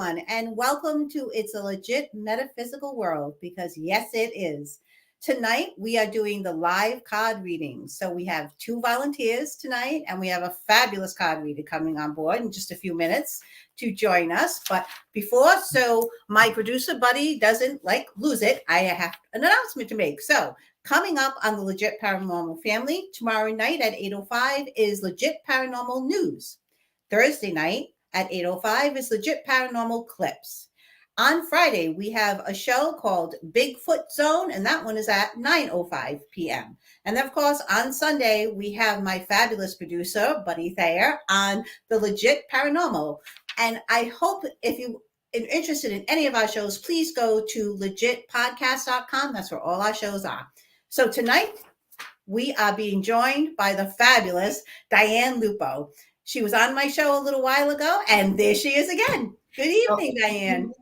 everyone, and welcome to It's a Legit Metaphysical World, because yes, it is. Tonight, we are doing the live card reading. So we have two volunteers tonight, and we have a fabulous card reader coming on board in just a few minutes to join us. But before, so my producer buddy doesn't lose it, I have an announcement to make. So coming up on the Legit Paranormal Family tomorrow night at 8:05 is Legit Paranormal News. Thursday night at 8:05 is Legit Paranormal Clips. On Friday, we have a show called Bigfoot Zone, and that one is at 9:05 p.m. And of course, on Sunday, we have my fabulous producer, Buddy Thayer, on the Legit Paranormal. And I hope if you are interested in any of our shows, please go to legitpodcast.com. That's where all our shows are. So tonight, we are being joined by the fabulous Diane Lupo. She was on my show a little while ago, and there she is again. Good evening, Diane.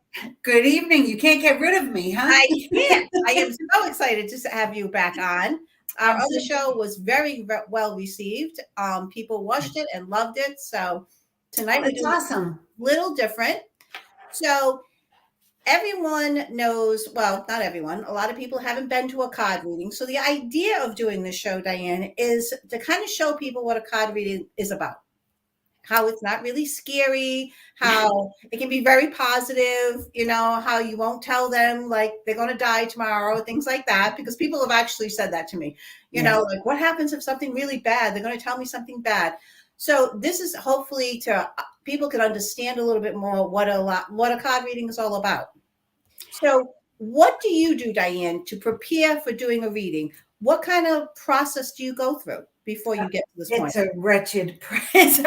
Good evening. You can't get rid of me, huh? I can't. I am so excited to have you back on. Our other show was very well received. People watched it and loved it. So tonight we're doing awesome. A little different. So everyone knows, well, not everyone, a lot of people haven't been to a card reading. So the idea of doing this show, Diane, is to kind of show people what a card reading is about. How it's not really scary, how it can be very positive, how you won't tell them like they're going to die tomorrow, things like that, because people have actually said that to me, like what happens if something really bad, they're going to tell me something bad. So this is hopefully to people can understand a little bit more what a card reading is all about. So what do you do, Diane, to prepare for doing a reading? What kind of process do you go through before you get to this point? It's a wretched process.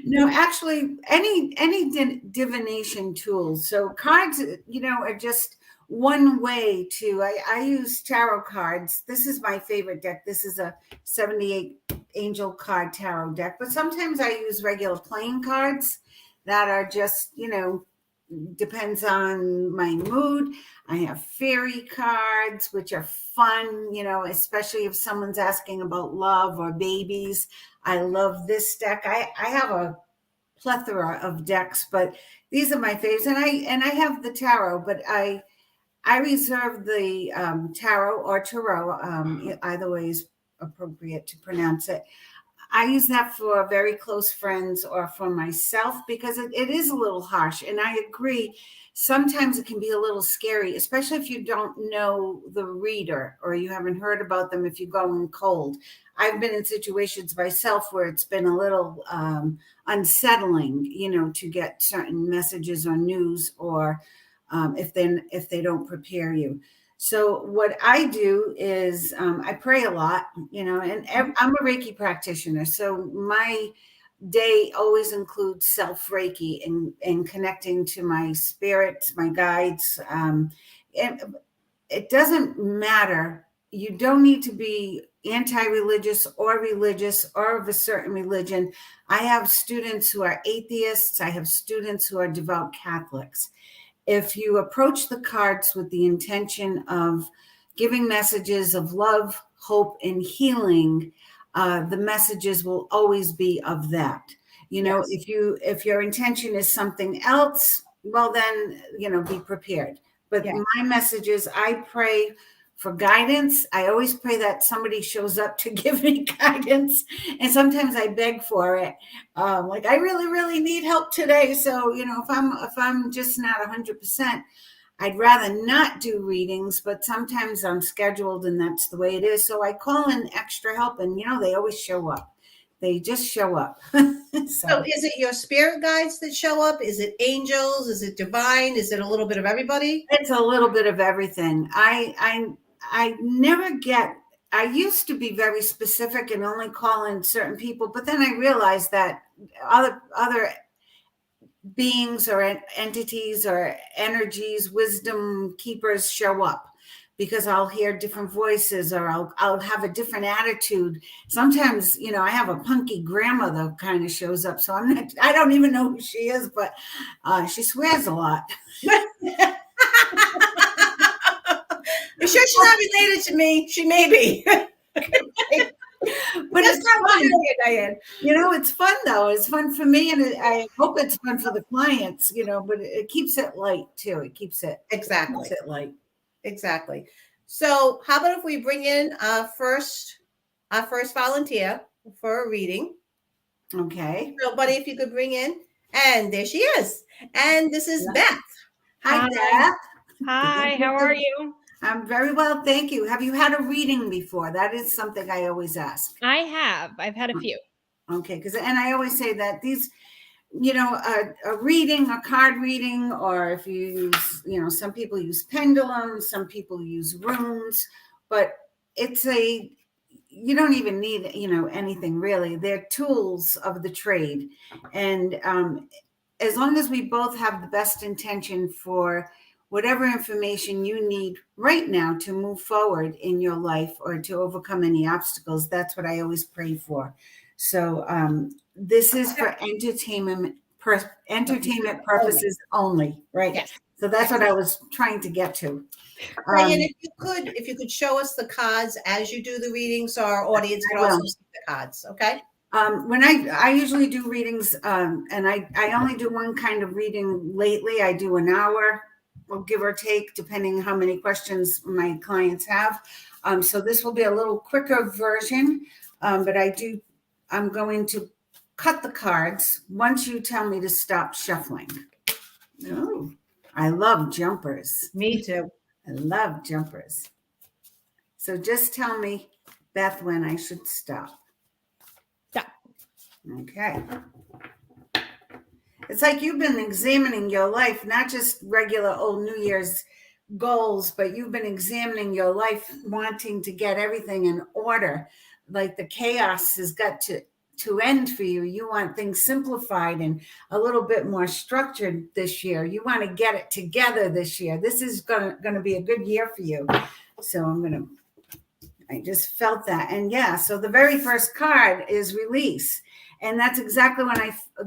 No, actually, any divination tools. So cards, are just one way to. I use tarot cards. This is my favorite deck. This is a 78 angel card tarot deck. But sometimes I use regular playing cards that are just, depends on my mood. I have fairy cards, which are fun, especially if someone's asking about love or babies. I love this deck. I have a plethora of decks, but these are my favorites. And I have the tarot, but I reserve the tarot or tarot. Either way is appropriate to pronounce it. I use that for very close friends or for myself because it is a little harsh. And I agree, sometimes it can be a little scary, especially if you don't know the reader or you haven't heard about them if you go in cold. I've been in situations myself where it's been a little unsettling, to get certain messages or news or if they don't prepare you. So what I do is I pray a lot, and I'm a Reiki practitioner. So my day always includes self-Reiki and connecting to my spirits, my guides. And it doesn't matter. You don't need to be anti-religious or religious or of a certain religion. I have students who are atheists. I have students who are devout Catholics. If you approach the cards with the intention of giving messages of love, hope, and healing, the messages will always be of that. Yes. If your intention is something else, well, then, be prepared. But my messages, I pray for guidance. I always pray that somebody shows up to give me guidance. And sometimes I beg for it. I really, really need help today. So, if I'm just not 100%, I'd rather not do readings, but sometimes I'm scheduled and that's the way it is. So I call in extra help and, they always show up. They just show up. So is it your spirit guides that show up? Is it angels? Is it divine? Is it a little bit of everybody? It's a little bit of everything. I never get, I used to be very specific and only call in certain people, but then I realized that other beings or entities or energies, wisdom keepers show up because I'll hear different voices or I'll have a different attitude. Sometimes, I have a punky grandmother kind of shows up. So I don't even know who she is, but she swears a lot. I'm sure she's not related to me. She may be. But Just it's have fun fun. here, Diane. It's fun though. It's fun for me, and I hope it's fun for the clients. But it keeps it light too. It keeps it Exactly. light. Exactly. So how about if we bring in our first volunteer for a reading? Okay. So, buddy, if you could bring in, and there she is. And this is Beth. Hi, Hi. Beth. Hi, how are you? I'm very well, thank you. Have you had a reading before? That is something I always ask. I have. I've had a few. Okay, and I always say that these, a reading, a card reading, or if you use, some people use pendulums, some people use runes, but you don't even need, anything really. They're tools of the trade. And as long as we both have the best intention for whatever information you need right now to move forward in your life or to overcome any obstacles, that's what I always pray for. So this is for entertainment purposes only, right? Yes. So that's what I was trying to get to. Diane, if you could show us the cards as you do the reading, so our audience can also see the cards, okay? When I usually do readings, and I only do one kind of reading lately. I do an hour, or give or take, depending how many questions my clients have. So this will be a little quicker version, but I'm going to cut the cards once you tell me to stop shuffling. Oh, I love jumpers. Me too. I love jumpers. So just tell me, Beth, when I should stop. Stop. Okay. It's like you've been examining your life, not just regular old New Year's goals, but you've been examining your life, wanting to get everything in order. Like the chaos has got to end for you. You want things simplified and a little bit more structured this year. You want to get it together this year. This is going to be a good year for you. So I just felt that. And yeah, so the very first card is release. And that's exactly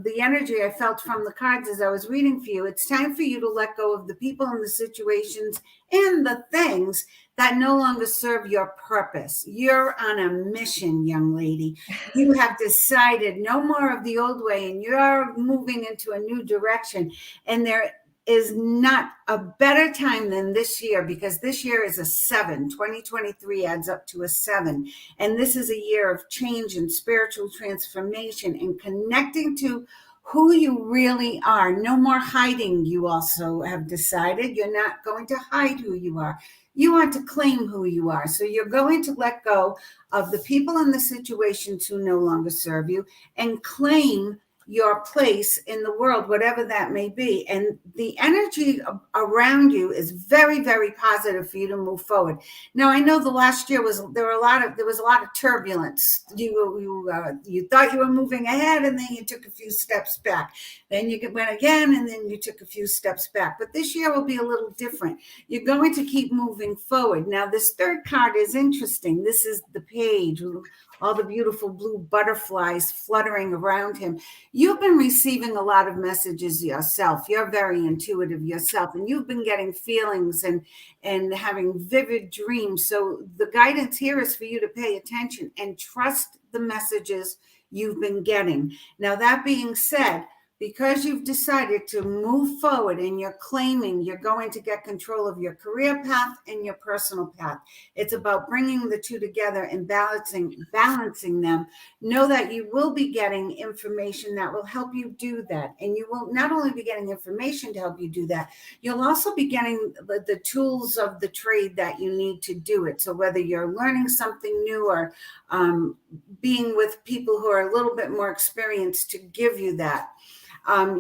the energy I felt from the cards as I was reading for you. It's time for you to let go of the people and the situations and the things that no longer serve your purpose. You're on a mission, young lady. You have decided no more of the old way, and you're moving into a new direction. And there is not a better time than this year, because this year is a 7. 2023 adds up to a 7. And this is a year of change and spiritual transformation and connecting to who you really are. No more hiding. You also have decided you're not going to hide who you are. You want to claim who you are. So you're going to let go of the people and the situations who no longer serve you and claim your place in the world, whatever that may be. And the energy around you is very, very positive for you to move forward. Now, I know the last year there was a lot of turbulence. You thought you were moving ahead, and then you took a few steps back. Then you went again, and then you took a few steps back. But this year will be a little different. You're going to keep moving forward. Now, this third card is interesting. This is the page with all the beautiful blue butterflies fluttering around him. You've been receiving a lot of messages yourself. You're very intuitive yourself, and you've been getting feelings and having vivid dreams. So the guidance here is for you to pay attention and trust the messages you've been getting. Now, that being said, because you've decided to move forward and you're claiming you're going to get control of your career path and your personal path, it's about bringing the two together and balancing them. Know that you will be getting information that will help you do that. And you will not only be getting information to help you do that, you'll also be getting the tools of the trade that you need to do it. So whether you're learning something new or being with people who are a little bit more experienced to give you that,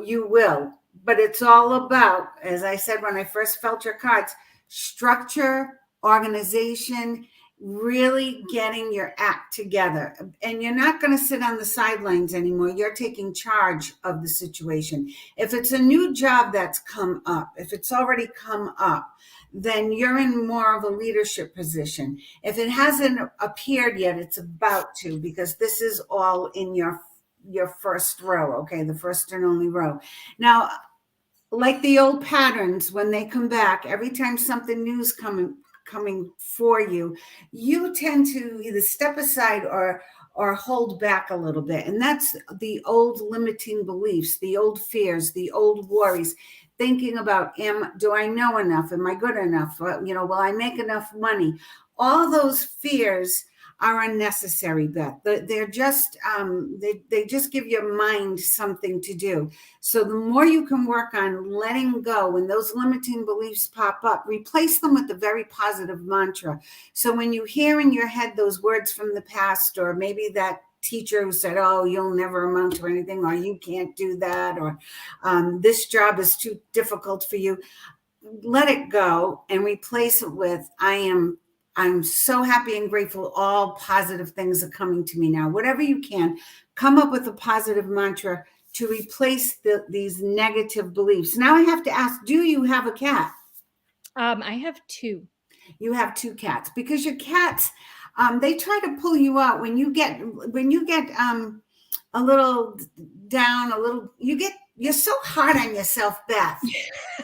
you will. But it's all about, as I said when I first felt your cards, structure, organization, really getting your act together. And you're not going to sit on the sidelines anymore. You're taking charge of the situation. If it's a new job that's come up, if it's already come up, then you're in more of a leadership position. If it hasn't appeared yet, it's about to, because this is all in your first row, okay, the first and only row. Now, like the old patterns, when they come back, every time something new is coming for you, you tend to either step aside or hold back a little bit. And that's the old limiting beliefs, the old fears, the old worries, thinking about, do I know enough? Am I good enough? Will I make enough money? All those fears are unnecessary, Beth. They're just they just give your mind something to do. So the more you can work on letting go when those limiting beliefs pop up, replace them with a very positive mantra. So when you hear in your head those words from the past, or maybe that teacher who said, oh, you'll never amount to anything, or you can't do that, or this job is too difficult for you, let it go and replace it with, I'm so happy and grateful. All positive things are coming to me now. Whatever you can, come up with a positive mantra to replace these negative beliefs. Now I have to ask, do you have a cat? I have 2. You have 2 cats, because your cats, they try to pull you out when you get a little down, you're so hard on yourself, Beth.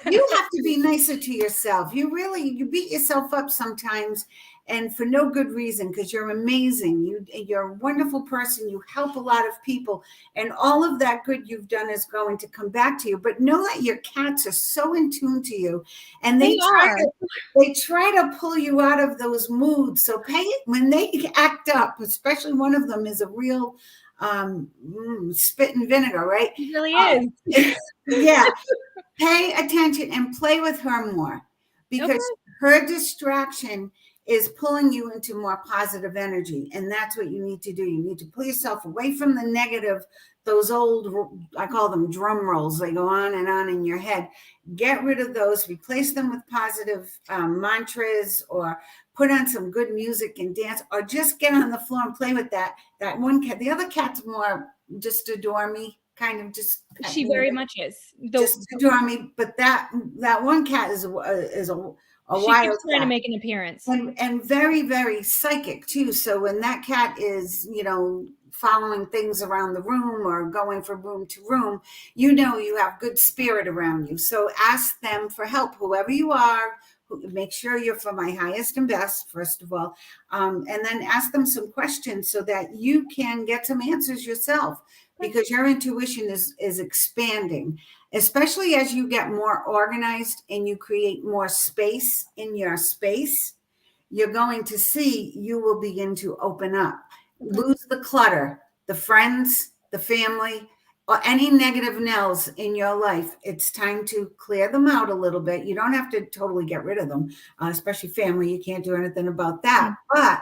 You have to be nicer to yourself. You beat yourself up sometimes, and for no good reason, because you're amazing. You're a wonderful person. You help a lot of people, and all of that good you've done is going to come back to you. But know that your cats are so in tune to you, and they try to pull you out of those moods. So when they act up, especially one of them is a real spit and vinegar, right? It really is. Yeah. Pay attention and play with her more, because her distraction is pulling you into more positive energy. And that's what you need to do. You need to pull yourself away from the negative, those old, I call them drum rolls. They go on in your head. Get rid of those, replace them with positive mantras, or put on some good music and dance, or just get on the floor and play with that one cat. The other cat's more just adore me, kind of just. She very much is. Just adore me, but that one cat is a she wild keeps trying cat. to make an appearance, and very, very psychic too. So when that cat is, following things around the room or going from room to room, you have good spirit around you. So ask them for help, whoever you are. Make sure you're for my highest and best, first of all, and then ask them some questions so that you can get some answers yourself, because your intuition is expanding, especially as you get more organized and you create more space in your space. You're going to see you will begin to open up, lose the clutter, the friends, the family, or any negative Nells in your life. It's time to clear them out a little bit. You don't have to totally get rid of them, especially family. You can't do anything about that, but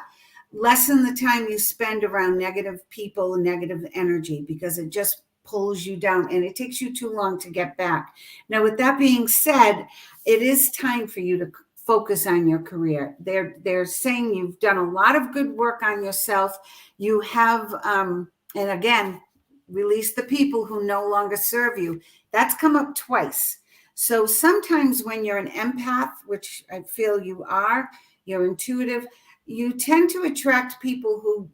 lessen the time you spend around negative people and negative energy, because it just pulls you down and it takes you too long to get back. Now, with that being said, it is time for you to focus on your career. They're saying you've done a lot of good work on yourself. You have, and again, release the people who no longer serve you. That's come up twice. So sometimes when you're an empath, which I feel you are, you're intuitive, you tend to attract people who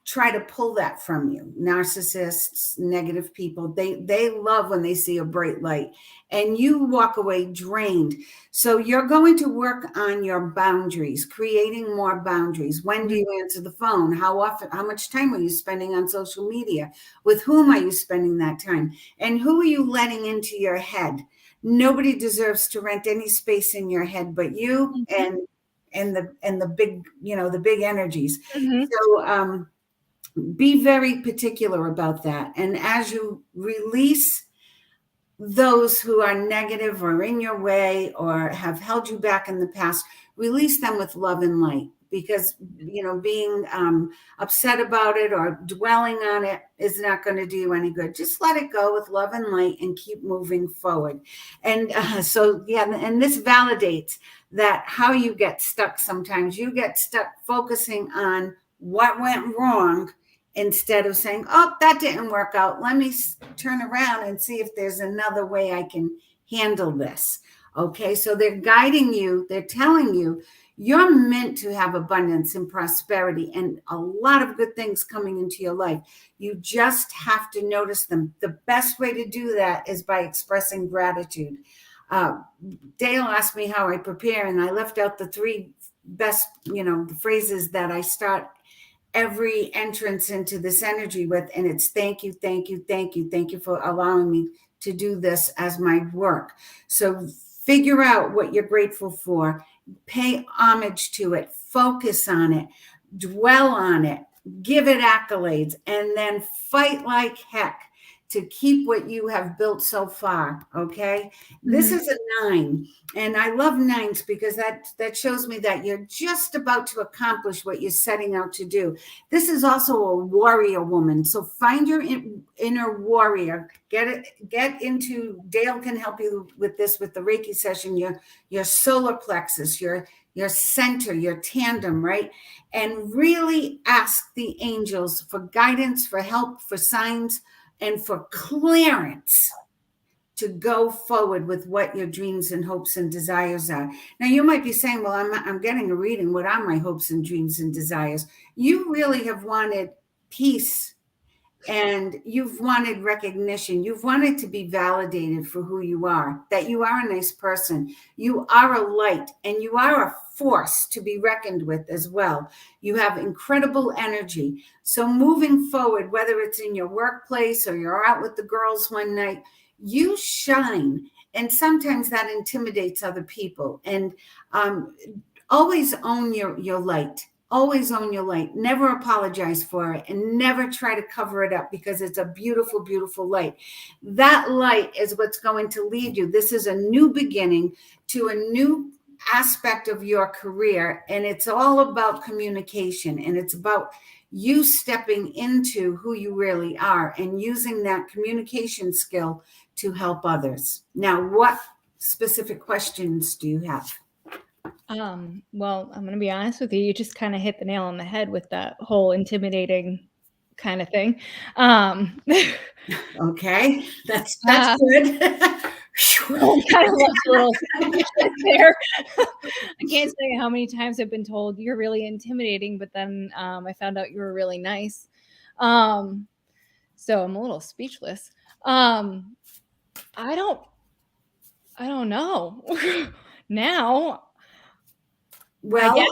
try to pull that from you. Narcissists, negative people, they love when they see a bright light, and you walk away drained. So you're going to work on your boundaries, creating more boundaries. When do you answer the phone? How often? How much time are you spending on social media? With whom are you spending that time? And who are you letting into your head? Nobody deserves to rent any space in your head but you, and the big, the big energies. So be very particular about that. And as you release those who are negative or in your way or have held you back in the past, release them with love and light, because being upset about it or dwelling on it is not going to do you any good. Just let it go with love and light and keep moving forward. And and this validates that how you get stuck. Sometimes you get stuck focusing on what went wrong, instead of saying, oh, that didn't work out. Let me turn around and see if there's another way I can handle this. Okay, so they're guiding you. They're telling you you're meant to have abundance and prosperity and a lot of good things coming into your life. You just have to notice them. The best way to do that is by expressing gratitude. Dale asked me how I prepare, and I left out the 3 best, the phrases that I start every entrance into this energy with, and it's thank you, thank you, thank you, thank you for allowing me to do this as my work. So figure out what you're grateful for, pay homage to it, focus on it, dwell on it, give it accolades, and then fight like heck to keep what you have built so far. Okay. This is a 9, and I love 9s because that shows me that you're just about to accomplish what you're setting out to do. This is also a warrior woman. So find your inner warrior. Get into, Dale can help you with this with the Reiki session, your solar plexus, your center, your tandem, right? And really ask the angels for guidance, for help, for signs, and for clearance to go forward with what your dreams and hopes and desires are. Now, you might be saying, well, I'm getting a reading. What are my hopes and dreams and desires? You really have wanted peace, and you've wanted recognition. You've wanted to be validated for who you are, that you are a nice person. You are a light, and you are a force to be reckoned with as well. You have incredible energy. So moving forward, whether it's in your workplace or you're out with the girls one night, you shine. And sometimes that intimidates other people. And always own your light. Always own your light. Never apologize for it, and never try to cover it up, because it's a beautiful, beautiful light. That light is what's going to lead you. This is a new beginning to a new aspect of your career, and it's all about communication, and it's about you stepping into who you really are and using that communication skill to help others. Now, what specific questions do you have? Well, I'm gonna be honest with you. You just kind of hit the nail on the head with that whole intimidating kind of thing. Okay, that's Uh, good. kind of left a little speechless there. I can't say how many times I've been told you're really intimidating, but then I found out you were really nice. So I'm a little speechless. I don't know. Now, I Well, guess.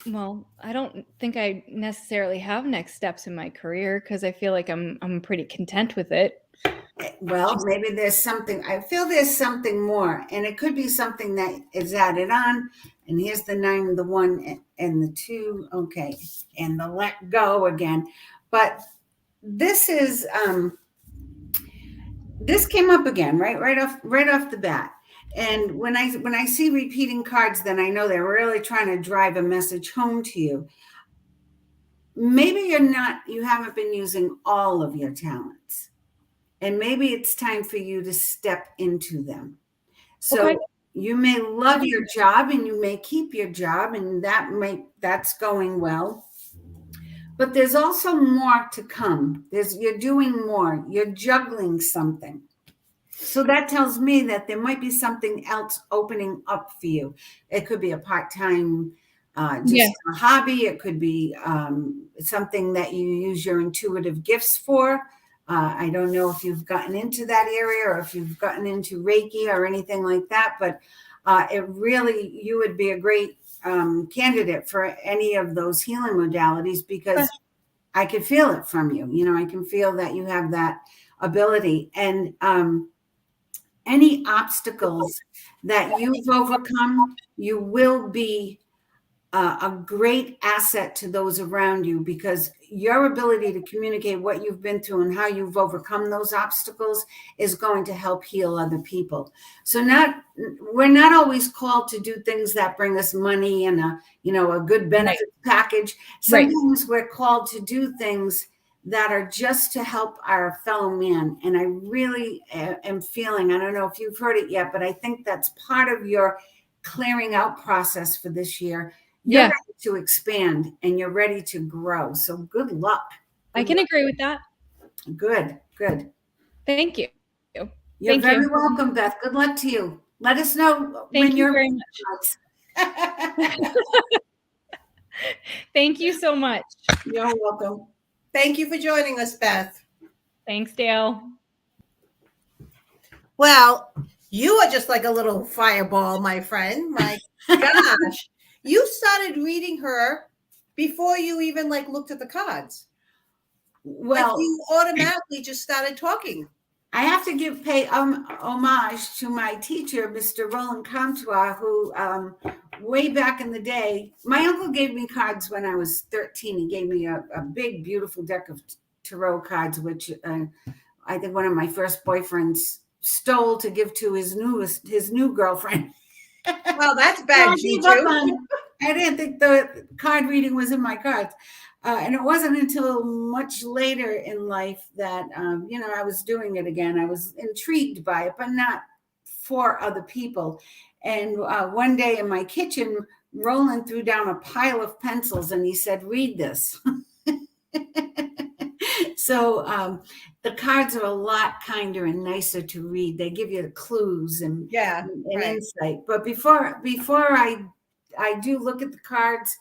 Well, I don't think I necessarily have next steps in my career, because I feel like I'm pretty content with it. well, maybe there's something. I feel there's something more, and it could be something that is added on. And here's the 9, the 1, and the 2. Okay, and the let go again. But this is this came up again, right off the bat. And when I see repeating cards, then I know they're really trying to drive a message home to you. Maybe you haven't been using all of your talents, and maybe it's time for you to step into them. So Okay. you may love your job, and you may keep your job, and that's going well. But there's also more to come. You're doing more. You're juggling something. So that tells me that there might be something else opening up for you. It could be a part-time, just a hobby. It could be something that you use your intuitive gifts for. I don't know if you've gotten into that area, or if you've gotten into Reiki or anything like that, but you would be a great candidate for any of those healing modalities, because I can feel it from you. I can feel that you have that ability. And any obstacles that you've overcome, you will be a great asset to those around you, because your ability to communicate what you've been through and how you've overcome those obstacles is going to help heal other people. So we're not always called to do things that bring us money and a good benefit package. Sometimes we're called to do things that are just to help our fellow man. And I really am feeling, I don't know if you've heard it yet, but I think that's part of your clearing out process for this year. You're ready to expand, and you're ready to grow. So good luck. I can agree with that. Good. Thank you. You're very welcome, Beth. Good luck to you. Let us know when you're very much. Thank you so much. You're welcome. Thank you for joining us, Beth. Thanks, Dale. Well, you are just like a little fireball, my friend. My gosh. You started reading her before you even like looked at the cards. Like Well, you automatically just started talking. I have to pay homage to my teacher, Mr. Roland Comtois, who way back in the day, my uncle gave me cards when I was 13. He gave me a big, beautiful deck of tarot cards, which I think one of my first boyfriends stole to give to his new girlfriend. Well, that's bad juju. I didn't think the card reading was in my cards. And it wasn't until much later in life that, I was doing it again. I was intrigued by it, but not for other people. And one day in my kitchen, Roland threw down a pile of pencils and he said, "Read this." So the cards are a lot kinder and nicer to read. They give you clues and insight. But before I do look at the cards,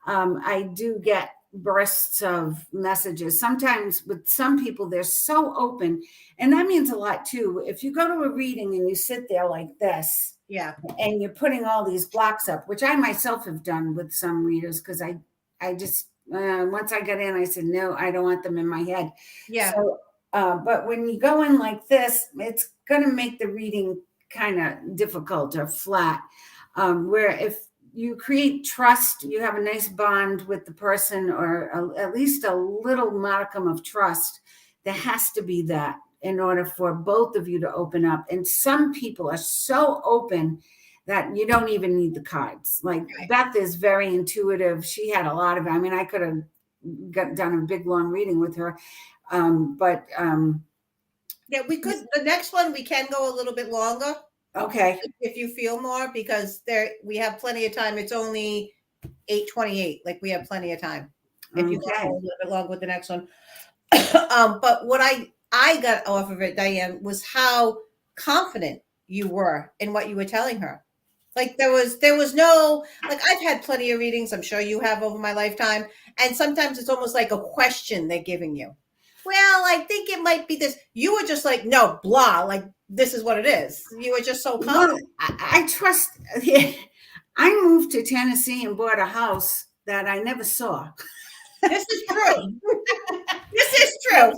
I do get bursts of messages. Sometimes with some people, they're so open, and that means a lot too. If you go to a reading and you sit there like this, and you're putting all these blocks up, which I myself have done with some readers, because I just once I got in, I said, no, I don't want them in my head. So, but when you go in like this, it's going to make the reading kind of difficult or flat. Where if you create trust, you have a nice bond with the person, or at least a little modicum of trust. There has to be that in order for both of you to open up. And some people are so open that you don't even need the cards. Like Beth is very intuitive. She had a lot of, I could have done a big long reading with her. We could, the next one, we can go a little bit longer. Okay. If you feel more, because we have plenty of time. It's only 8:28. Like we have plenty of time. If you go a little bit longer with the next one. But what I got off of it, Diane, was how confident you were in what you were telling her. Like there was no, like I've had plenty of readings, I'm sure you have over my lifetime. And sometimes it's almost like a question they're giving you. Well, I think it might be this. You were just like, no, blah, like this is what it is. You were just so confident. Well, I trust. I moved to Tennessee and bought a house that I never saw. This is true. This is true.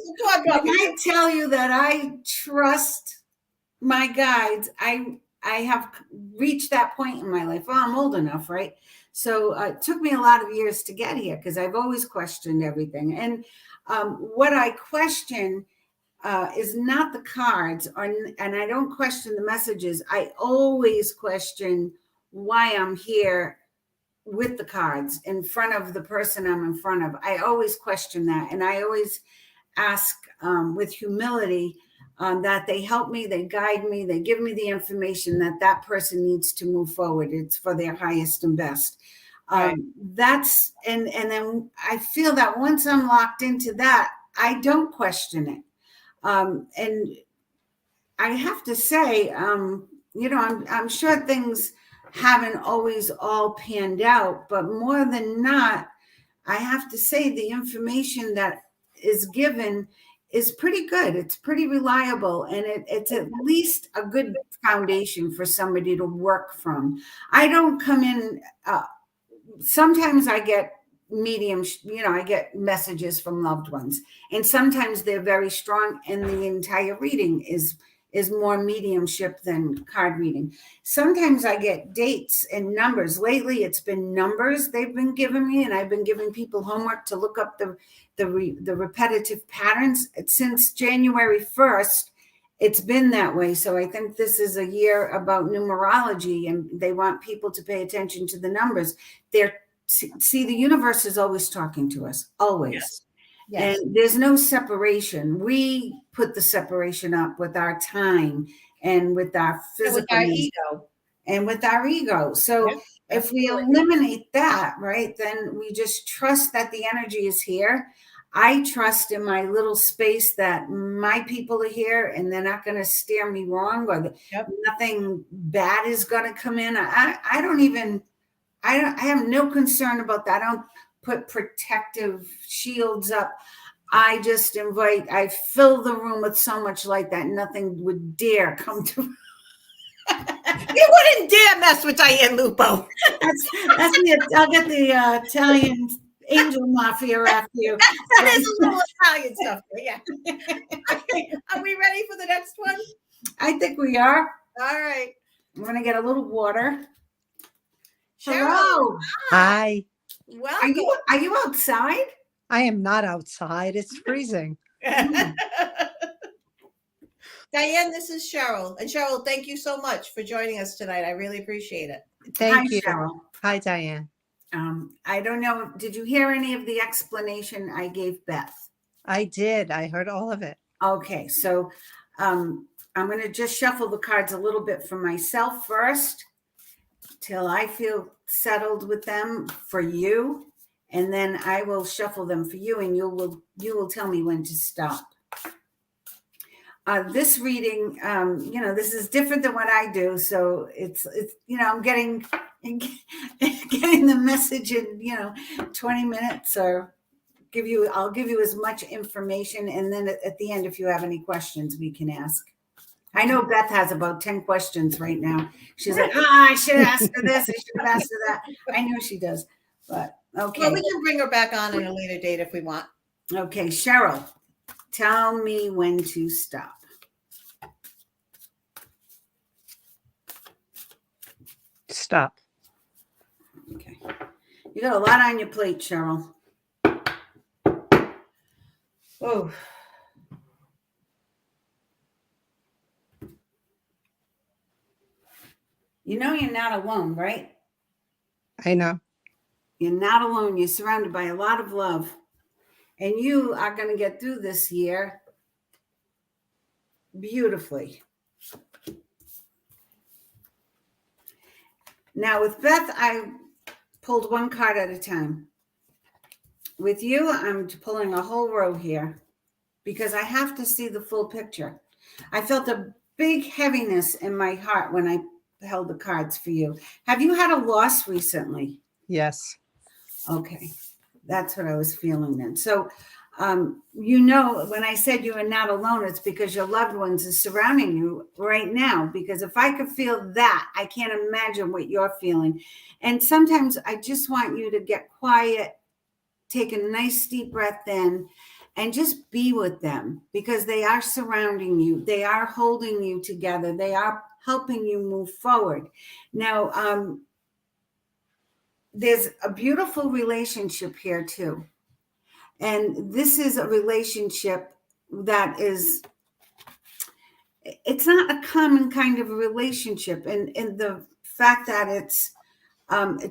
When I tell you that I trust my guides, I have reached that point in my life. Well, I'm old enough, right? So it took me a lot of years to get here because I've always questioned everything. And what I question is not the cards, and I don't question the messages. I always question why I'm here with the cards in front of the person I'm in front of. I always question that. And I always ask with humility that they help me, they guide me, they give me the information that person needs to move forward. It's for their highest and best. That's, and then I feel that once I'm locked into that, I don't question it. And I have to say, I'm sure things haven't always all panned out, but more than not, I have to say the information that is given is pretty good. It's pretty reliable, and it's at least a good foundation for somebody to work from. I don't come in, sometimes I get mediums, I get messages from loved ones, and sometimes they're very strong and the entire reading is more mediumship than card reading. Sometimes I get dates and numbers. Lately it's been numbers they've been giving me, and I've been giving people homework to look up the repetitive patterns. Since January 1st it's been that way. So I think this is a year about numerology, and they want people to pay attention to the numbers. See, the universe is always talking to us, always. Yes. And there's no separation. We put the separation up with our time and with our physical and with our ego. So if we eliminate that, right, then we just trust that the energy is here. I trust in my little space that my people are here and they're not going to steer me wrong, or nothing bad is going to come in. I have no concern about that. I don't put protective shields up. I just I fill the room with so much light that nothing would dare come to. You wouldn't dare mess with Diane Lupo. That's me. I'll get the Italian angel mafia after you. That is a little Italian stuff. Yeah. Okay. Are we ready for the next one? I think we are. All right. I'm going to get a little water. Cheryl. Hello. Hi. Welcome. Are you outside? I am not outside. It's freezing. Diane, this is Cheryl. And Cheryl, thank you so much for joining us tonight. I really appreciate it. Thank Hi, you. Cheryl. Hi, Diane. I don't know. Did you hear any of the explanation I gave Beth? I did. I heard all of it. Okay, so I'm going to just shuffle the cards a little bit for myself first till I feel settled with them for you, and then I will shuffle them for you, and you will tell me when to stop. This reading, this is different than what I do, so it's I'm getting the message in 20 minutes, or I'll give you as much information, and then at the end, if you have any questions, we can ask. I know Beth has about 10 questions right now. She's like, I should have asked her this, I should have asked her that. I know she does, but okay. Well, we can bring her back on at a later date if we want. Okay, Cheryl, tell me when to stop. Stop. Okay. You got a lot on your plate, Cheryl. Oh. You know you're not alone, right? I know. You're not alone. You're surrounded by a lot of love. And you are going to get through this year beautifully. Now, with Beth, I pulled one card at a time. With you, I'm pulling a whole row here because I have to see the full picture. I felt a big heaviness in my heart when I held the cards for you. Have you had a loss recently? Yes. Okay. That's what I was feeling then. So, when I said you are not alone, it's because your loved ones are surrounding you right now. Because if I could feel that, I can't imagine what you're feeling. And sometimes I just want you to get quiet, take a nice deep breath in, and just be with them, because they are surrounding you. They are holding you together. They are helping you move forward. Now, there's a beautiful relationship here too. And this is a relationship that it's not a common kind of a relationship. And the fact that it's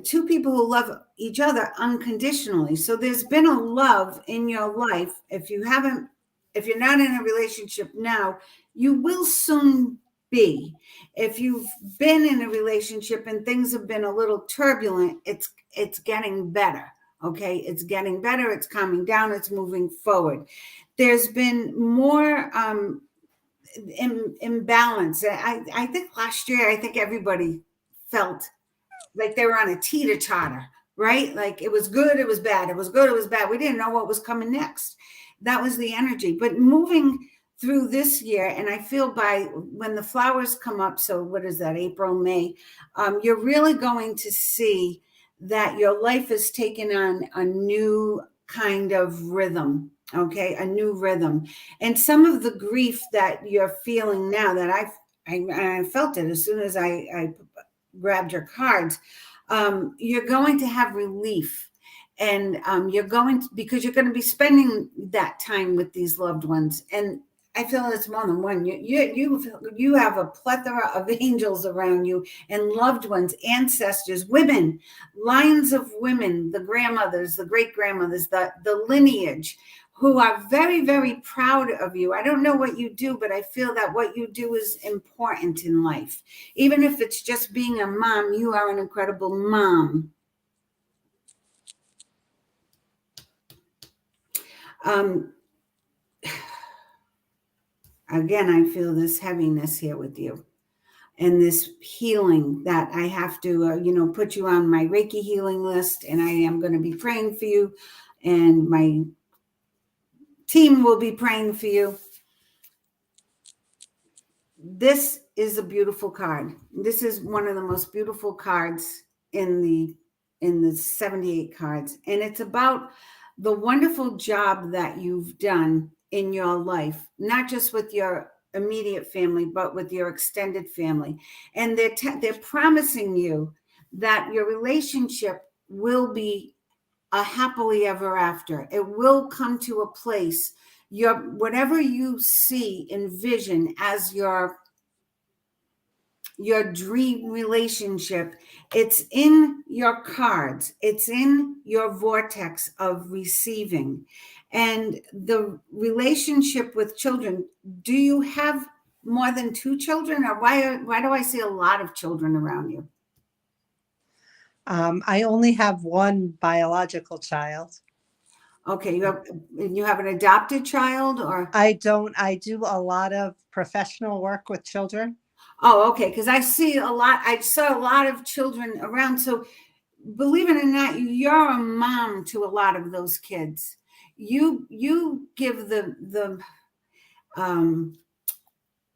two people who love each other unconditionally. So there's been a love in your life. If you're not in a relationship now, you will soon be. If you've been in a relationship and things have been a little turbulent, it's getting better. Okay, it's getting better. It's calming down. It's moving forward. There's been more imbalance. I think last year, I think everybody felt like they were on a teeter-totter, right? Like it was good, it was bad. It was good, it was bad. We didn't know what was coming next. That was the energy. But moving through this year, and I feel by when the flowers come up, so what is that, April, May, you're really going to see that your life is taking on a new kind of rhythm, okay? A new rhythm. And some of the grief that you're feeling now, that I felt it as soon as I grabbed your cards, you're going to have relief. And because you're going to be spending that time with these loved ones. And I feel it's more than one. You have a plethora of angels around you and loved ones, ancestors, women, lines of women, the grandmothers, the great grandmothers, the lineage, who are very, very proud of you. I don't know what you do, but I feel that what you do is important in life. Even if it's just being a mom, you are an incredible mom. Again, I feel this heaviness here with you and this healing that I have to, put you on my Reiki healing list, and I am going to be praying for you, and my team will be praying for you. This is a beautiful card. This is one of the most beautiful cards in the 78 cards, and it's about the wonderful job that you've done in your life, not just with your immediate family, but with your extended family. And they're promising you that your relationship will be a happily ever after. It will come to a place, whatever you see, envision as your dream relationship, it's in your cards, it's in your vortex of receiving. And the relationship with children, do you have more than 2 children, or why do I see a lot of children around you? I only have one biological child. Okay, you have an adopted child, or? I don't. I do a lot of professional work with children. Oh, okay, because I saw a lot of children around. So believe it or not, you're a mom to a lot of those kids. You give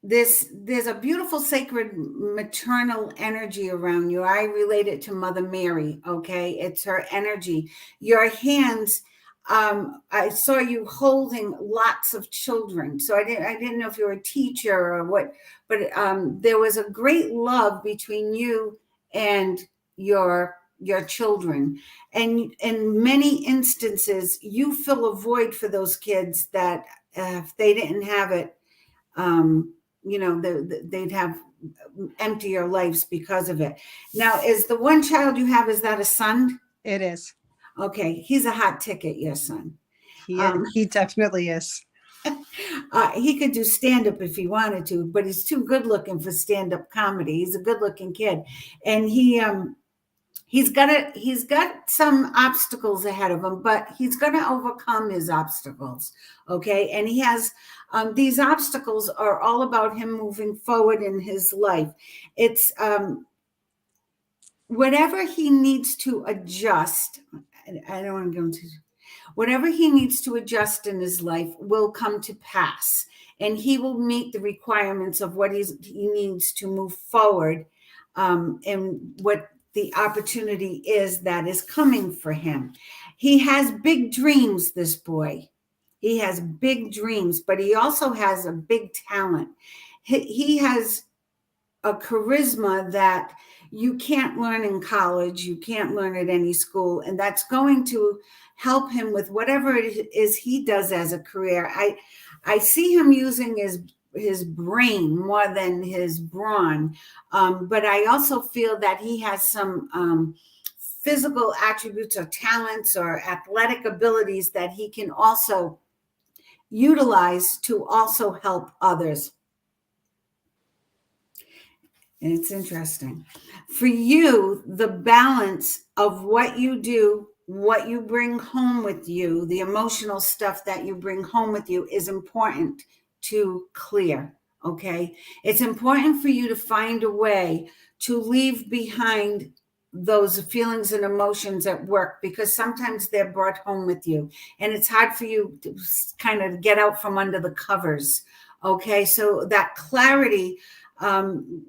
there's a beautiful sacred maternal energy around you. I relate it to Mother Mary. Okay, it's her energy. Your hands, I saw you holding lots of children, so I didn't know if you were a teacher or what, but there was a great love between you and your children, and in many instances you fill a void for those kids that if they didn't have it, they'd have emptier lives because of it. Now, is the one child you have, is that a son? It is. Okay, he's a hot ticket, your son. He definitely is. He could do stand-up if he wanted to, but he's too good looking for stand-up comedy. He's a good looking kid, and he's got some obstacles ahead of him, but he's going to overcome his obstacles. Okay, and he has these obstacles are all about him moving forward in his life. It's whatever he needs to adjust. I don't want to go into whatever he needs to adjust in his life will come to pass, and he will meet the requirements of what he needs to move forward, and what the opportunity is that is coming for him. He has big dreams, this boy. He has big dreams, but he also has a big talent. He has a charisma that you can't learn in college, you can't learn at any school, and that's going to help him with whatever it is he does as a career. I see him using his brain more than his brawn, but I also feel that he has some physical attributes or talents or athletic abilities that he can also utilize to also help others. And it's interesting. For you, the balance of what you do, what you bring home with you, the emotional stuff that you bring home with you is important to clear, okay? It's important for you to find a way to leave behind those feelings and emotions at work, because sometimes they're brought home with you and it's hard for you to kind of get out from under the covers, okay? So that clarity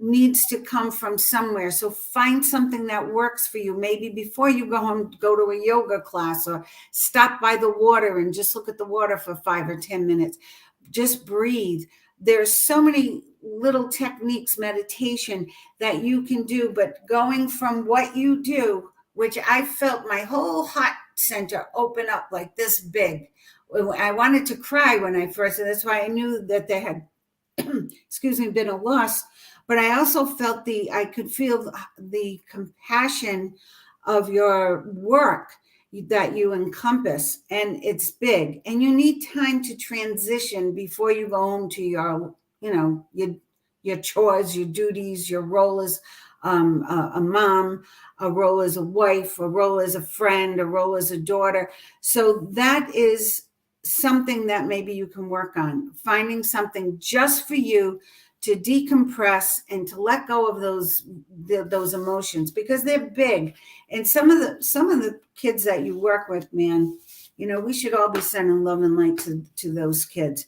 needs to come from somewhere. So find something that works for you. Maybe before you go home, go to a yoga class or stop by the water and just look at the water for 5 or 10 minutes. Just breathe. There's so many little techniques, meditation that you can do, but going from what you do, which I felt my whole heart center open up like this big. I wanted to cry when I first, and that's why I knew that there had been a loss, but I also felt I could feel the compassion of your work that you encompass, and it's big, and you need time to transition before you go home to your chores, your duties, your role as a mom, a role as a wife, a role as a friend, a role as a daughter. So that is something that maybe you can work on, finding something just for you to decompress and to let go of those emotions, because they're big. And some of the kids that you work with, man, we should all be sending love and light to those kids.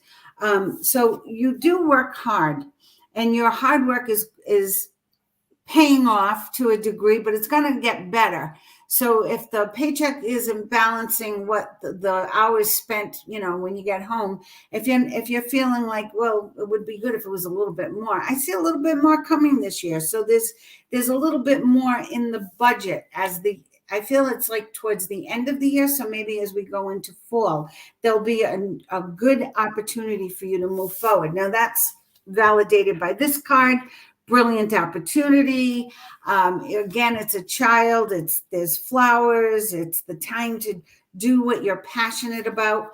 So you do work hard, and your hard work is paying off to a degree, but it's going to get better. So if the paycheck isn't balancing what the hours spent, when you get home, if you're feeling like, well, it would be good if it was a little bit more. I see a little bit more coming this year. So there's a little bit more in the budget I feel it's like towards the end of the year. So maybe as we go into fall, there'll be a good opportunity for you to move forward. Now that's validated by this card. Brilliant opportunity. Again, it's a child. There's flowers. It's the time to do what you're passionate about.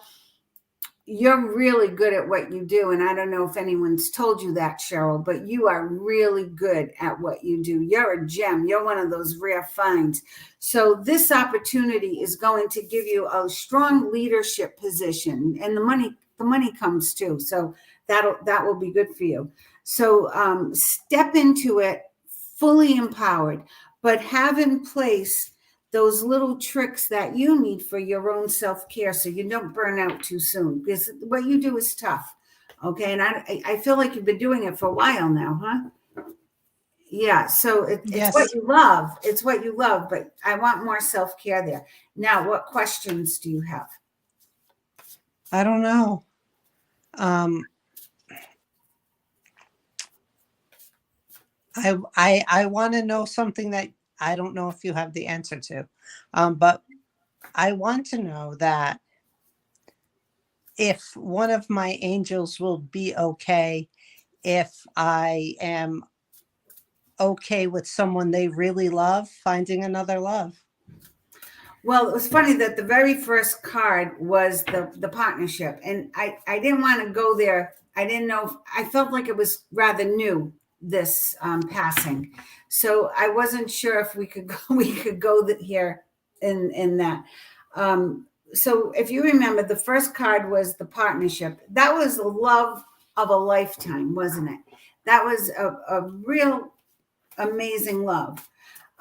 You're really good at what you do. And I don't know if anyone's told you that, Cheryl, but you are really good at what you do. You're a gem. You're one of those rare finds. So this opportunity is going to give you a strong leadership position, and the money comes too. So that will be good for you. So step into it fully empowered, but have in place those little tricks that you need for your own self-care so you don't burn out too soon, because what you do is tough. Okay. And I feel like you've been doing it for a while now, huh? Yeah. So it's Yes. what you love. It's what you love, but I want more self-care there. Now, what questions do you have? I don't know. I want to know something that I don't know if you have the answer to, but I want to know that if one of my angels will be okay if I am okay with someone they really love finding another love. Well, it was funny that the very first card was the partnership, and I didn't want to go there. I didn't know. I felt like it was rather new, this passing, so I wasn't sure if we could go here in that. So if you remember, the first card was the partnership. That was the love of a lifetime, wasn't it? That was a real amazing love.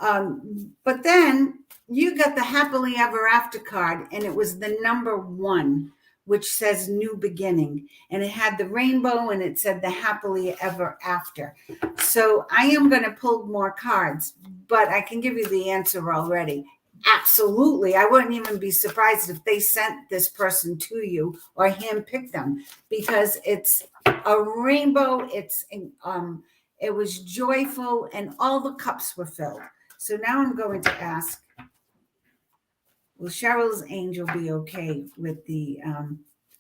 But then you got the happily ever after card, and it was the number 1, which says new beginning, and it had the rainbow, and it said the happily ever after. So I am going to pull more cards, but I can give you the answer already. Absolutely. I wouldn't even be surprised if they sent this person to you or handpicked them, because it's a rainbow. It was joyful, and all the cups were filled. So now I'm going to ask, will Cheryl's angel be okay with the,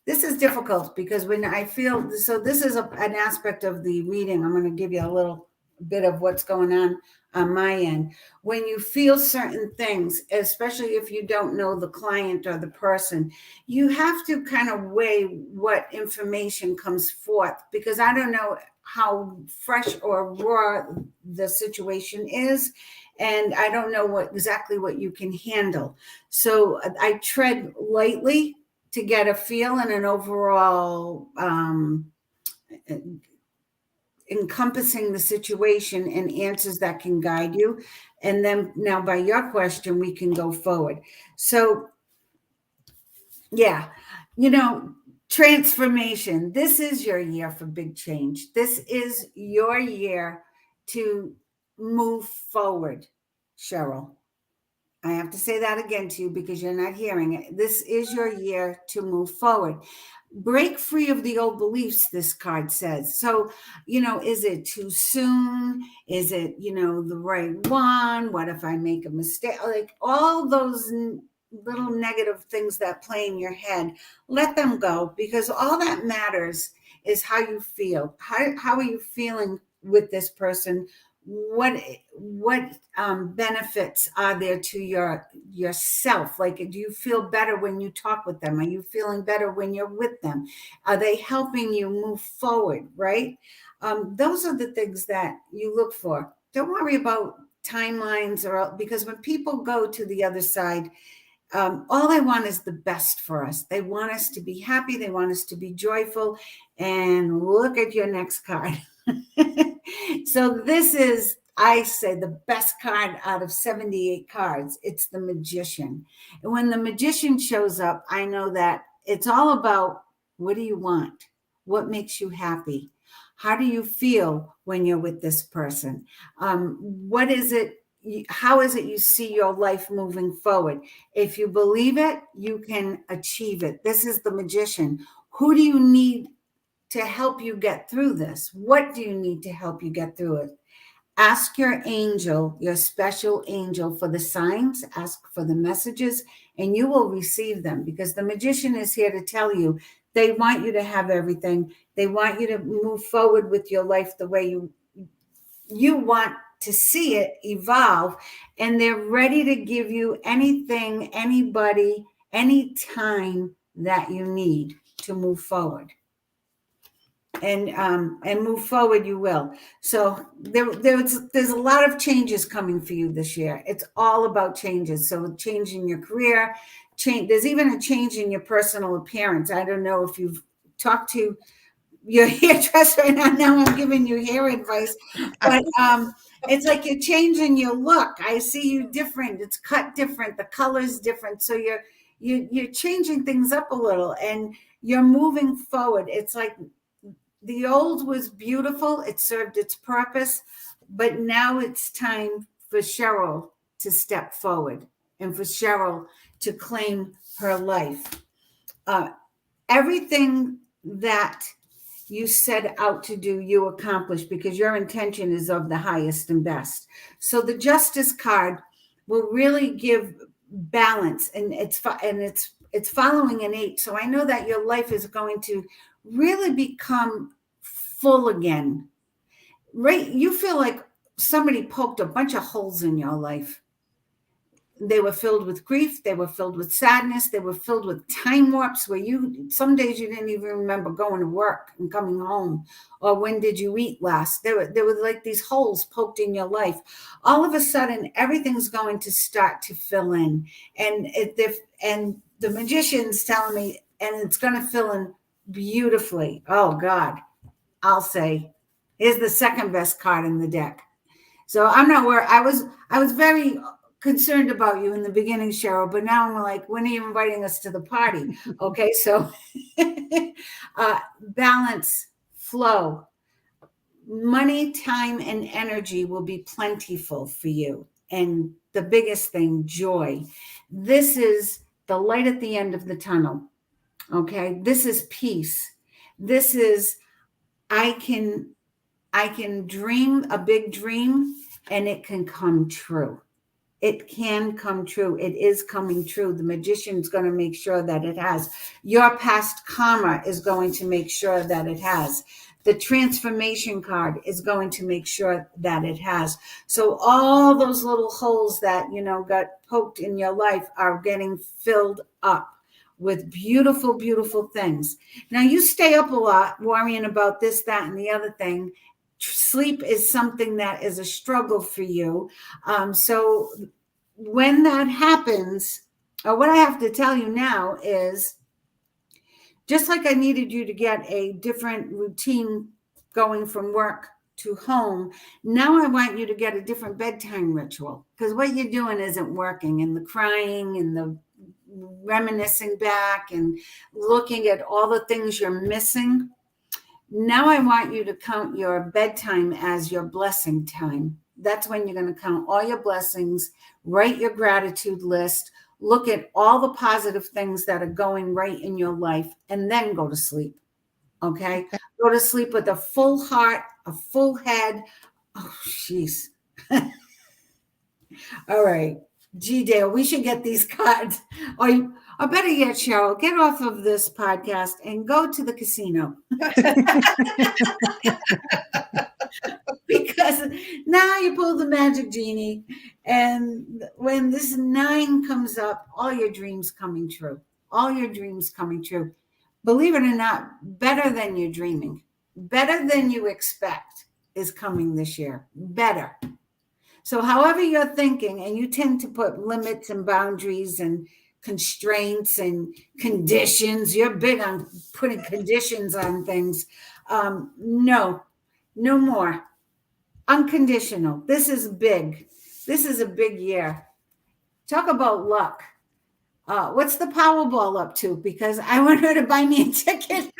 this is difficult because when I feel, so this is an aspect of the reading. I'm going to give you a little bit of what's going on my end. When you feel certain things, especially if you don't know the client or the person, you have to kind of weigh what information comes forth, because I don't know how fresh or raw the situation is. And I don't know exactly what you can handle. So I tread lightly to get a feel and an overall encompassing the situation and answers that can guide you. And then now by your question, we can go forward. So yeah, transformation. This is your year for big change. This is your year to move forward, Cheryl. I have to say that again to you because you're not hearing it. This is your year to move forward. Break free of the old beliefs, this card says. So, is it too soon? Is it, the right one? What if I make a mistake? Like all those little negative things that play in your head, let them go, because all that matters is how you feel. How are you feeling with this person? What benefits are there to yourself? Like, do you feel better when you talk with them? Are you feeling better when you're with them? Are they helping you move forward? Right? Those are the things that you look for. Don't worry about timelines, because when people go to the other side, all they want is the best for us. They want us to be happy. They want us to be joyful. And look at your next card. So this is, I say, the best card out of 78 cards. It's the Magician. And when the Magician shows up, I know that it's all about, what do you want? What makes you happy? How do you feel when you're with this person? What is it? How is it you see your life moving forward? If you believe it, you can achieve it. This is the Magician. Who do you need to help you get through this? What do you need to help you get through it? Ask your angel, your special angel, for the signs, ask for the messages, and you will receive them, because the Magician is here to tell you they want you to have everything. They want you to move forward with your life the way you want to see it evolve, and they're ready to give you anything, anybody, anytime that you need to move forward. And move forward you will. So there's a lot of changes coming for you this year. It's all about changes. So change in your career, there's even a change in your personal appearance. I don't know if you've talked to your hairdresser, and now I'm giving you hair advice, but it's like you're changing your look. I see you different. It's cut different. The color's different. So you're changing things up a little, and you're moving forward. It's like the old was beautiful. It served its purpose, but now it's time for Cheryl to step forward and for Cheryl to claim her life. Everything that you set out to do, you accomplish, because your intention is of the highest and best. So the Justice card will really give balance, and it's following an 8. So I know that your life is going to really become full again. Right? You feel like somebody poked a bunch of holes in your life. They were filled with grief. They were filled with sadness. They were filled with time warps where some days you didn't even remember going to work and coming home, or when did you eat last. There were like these holes poked in your life. All of a sudden, everything's going to start to fill in, and the Magician's telling me, and it's going to fill in beautifully. Oh God, I'll say, here's the second best card in the deck. So I'm not worried. I was very concerned about you in the beginning, Cheryl, but now I'm like, when are you inviting us to the party? Okay, so balance, flow, money, time, and energy will be plentiful for you. And the biggest thing, joy. This is the light at the end of the tunnel. Okay, this is peace. This is, I can dream a big dream, and it can come true. It can come true. It is coming true. The Magician's going to make sure that it has. Your past karma is going to make sure that it has. The transformation card is going to make sure that it has. So all those little holes that, got poked in your life are getting filled up with beautiful, beautiful things. Now, you stay up a lot worrying about this, that, and the other thing. Sleep is something that is a struggle for you. So when that happens, what I have to tell you now is, just like I needed you to get a different routine going from work to home, now I want you to get a different bedtime ritual, because what you're doing isn't working, and the crying and the reminiscing back and looking at all the things you're missing. Now I want you to count your bedtime as your blessing time. That's when you're going to count all your blessings, write your gratitude list, look at all the positive things that are going right in your life, and then go to sleep. Okay? Go to sleep with a full heart, a full head. Oh, jeez. All right. Gee, Dale, we should get these cards. Or better yet, Cheryl, get off of this podcast and go to the casino. Because now you pull the magic genie, and when this 9 comes up, all your dreams coming true. All your dreams coming true. Believe it or not, better than you're dreaming, better than you expect is coming this year. Better. So however you're thinking, and you tend to put limits and boundaries and constraints and conditions. You're big on putting conditions on things. No more. Unconditional. This is big. This is a big year. Talk about luck. What's the Powerball up to? Because I want her to buy me a ticket.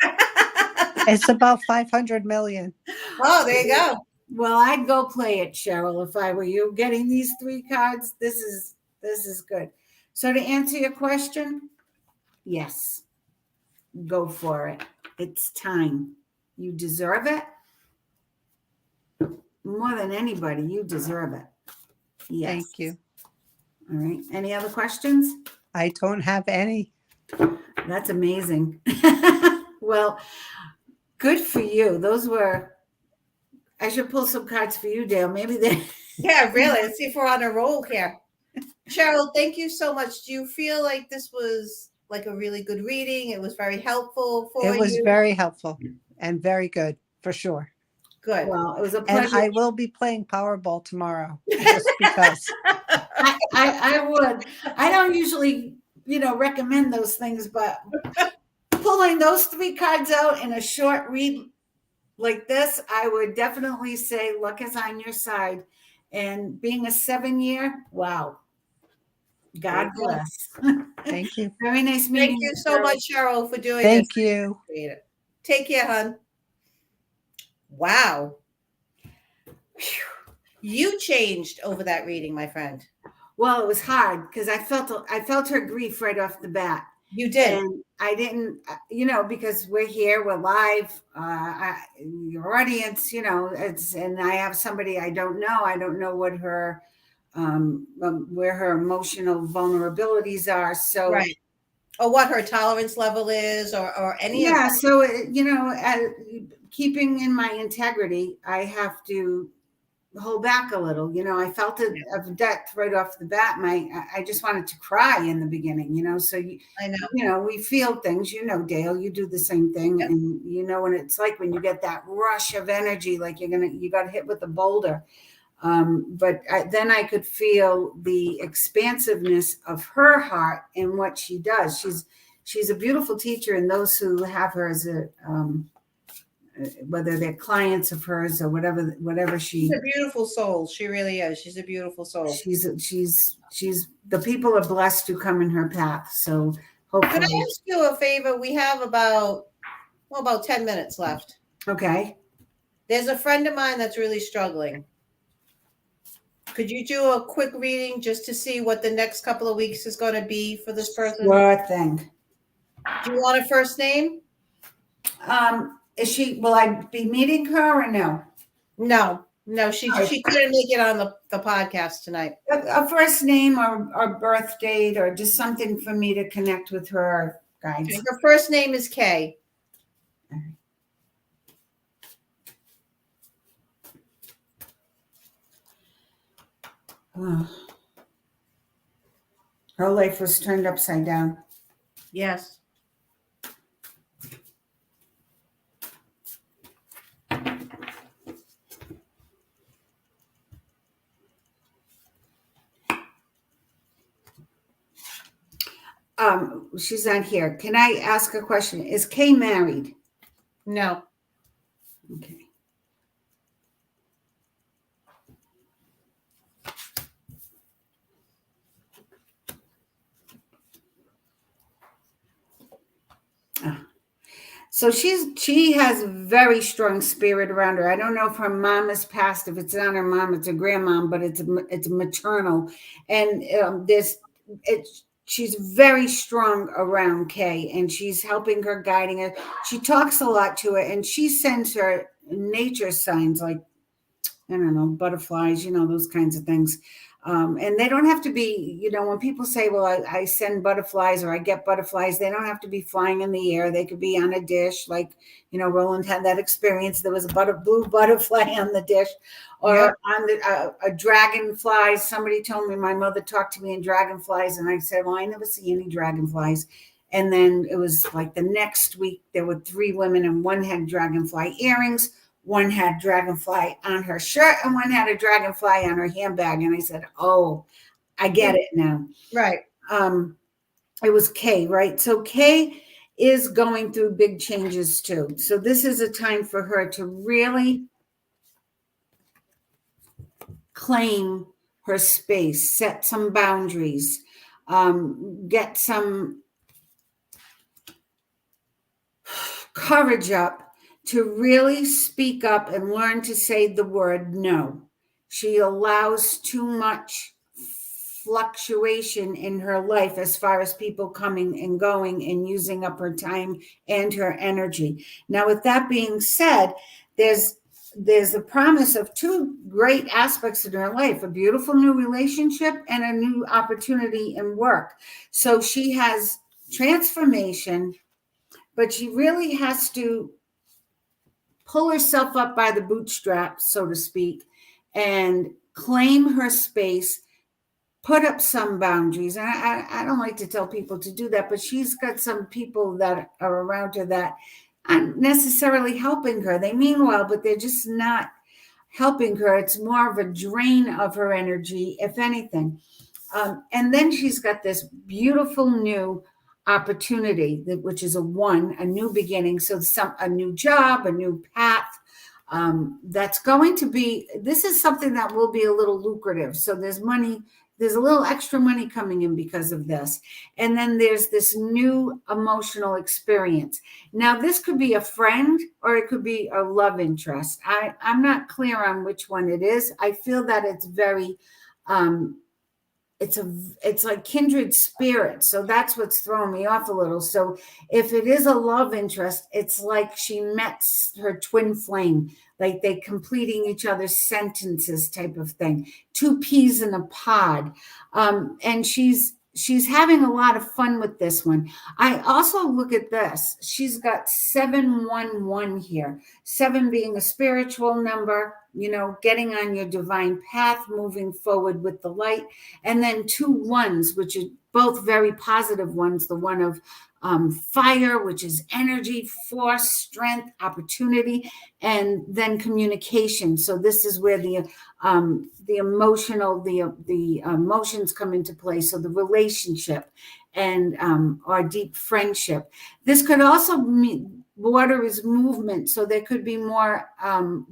It's about 500 million. Oh, there you go. Well, I'd go play it, Cheryl, if I were you. Getting these 3 cards, this is good. So to answer your question, yes, go for it. It's time. You deserve it. More than anybody, you deserve it. Yes. Thank you. All right. Any other questions? I don't have any. That's amazing. Well, good for you. Those were, I should pull some cards for you, Dale. Maybe they. Yeah, really. Let's see if we're on a roll here. Cheryl, thank you so much. Do you feel like this was like a really good reading? It was very helpful for you? It was very helpful and very good, for sure. Good. Well, it was a And pleasure. I will be playing Powerball tomorrow, just because. I would. I don't usually, recommend those things, but pulling those 3 cards out in a short read like this, I would definitely say luck is on your side. And being a 7-year, wow. God bless. Thank you. Very nice meeting Thank you so much, Cheryl, for doing Thank this. you. Appreciate it. Take care, hon. Wow. Whew. You changed over that reading, my friend. Well, it was hard because I felt her grief right off the bat. You did. And I didn't, because we're here, we're live. Your audience, and I have somebody I don't know. I don't know what her, where her emotional vulnerabilities are. So, right. Or what her tolerance level is, or any of yeah. that. So, keeping in my integrity, I have to hold back a little. I felt it of depth right off the bat. I just wanted to cry in the beginning, so I know. We feel things, Dale, you do the same thing. Yep. And and it's like when you get that rush of energy, like you got hit with a boulder. But then I could feel the expansiveness of her heart and what she does. She's a beautiful teacher, and those who have her as a whether they're clients of hers or whatever she's a beautiful soul. She really is. She's a beautiful soul. She's the people are blessed to come in her path. So hopefully. Could I ask you a favor? We have about 10 minutes left. Okay. There's a friend of mine that's really struggling. Could you do a quick reading just to see what the next couple of weeks is going to be for this person? Sure thing. Do you want a first name? Will I be meeting her or no? No, she couldn't make it on the podcast tonight. A first name or birth date or just something for me to connect with her, guys. Okay, her first name is Kay. Oh. Her life was turned upside down. Yes. She's not here. Can I ask a question? Is Kay married? No. Okay. So she has a very strong spirit around her. I don't know if her mom is passed. If it's not her mom, it's her grandmom, but it's maternal, and she's very strong around Kay, and she's helping her, guiding her. She talks a lot to her, and she sends her nature signs like, I don't know, butterflies, those kinds of things. And they don't have to be, when people say, well, I send butterflies or I get butterflies, they don't have to be flying in the air. They could be on a dish. Like, Roland had that experience. There was a blue butterfly on the dish, or on a dragonfly. Somebody told me my mother talked to me in dragonflies. And I said, well, I never see any dragonflies. And then it was like the next week, there were 3 women, and one had dragonfly earrings. One had dragonfly on her shirt, and one had a dragonfly on her handbag. And I said, oh, I get it now. Right. It was Kay, right? So Kay is going through big changes too. So this is a time for her to really claim her space, set some boundaries, get some courage up to really speak up and learn to say the word no. She allows too much fluctuation in her life as far as people coming and going and using up her time and her energy. Now, with that being said, there's a promise of two great aspects in her life, a beautiful new relationship and a new opportunity in work. So she has transformation, but she really has to pull herself up by the bootstraps, so to speak, and claim her space, put up some boundaries. And I don't like to tell people to do that, but she's got some people that are around her that aren't necessarily helping her. They mean well, but they're just not helping her. It's more of a drain of her energy, if anything. And then she's got this beautiful new opportunity, which is a new beginning. So a new job, a new path. That's going to be, this is something that will be a little lucrative. So there's a little extra money coming in because of this. And then there's this new emotional experience. Now, this could be a friend or it could be a love interest. I'm not clear on which one it is. I feel that it's very, it's like kindred spirits. So that's what's throwing me off a little. So if it is a love interest, it's like she met her twin flame, like they completing each other's sentences type of thing. Two peas in a pod. And she's having a lot of fun with this one. I also look at this. She's got 711 here. 7 being a spiritual number, getting on your divine path, moving forward with the light. And then 2 ones, which are both very positive ones. The one of fire, which is energy, force, strength, opportunity, and then communication. So this is where the emotions come into play. So the relationship and our deep friendship. This could also mean water is movement. So there could be more,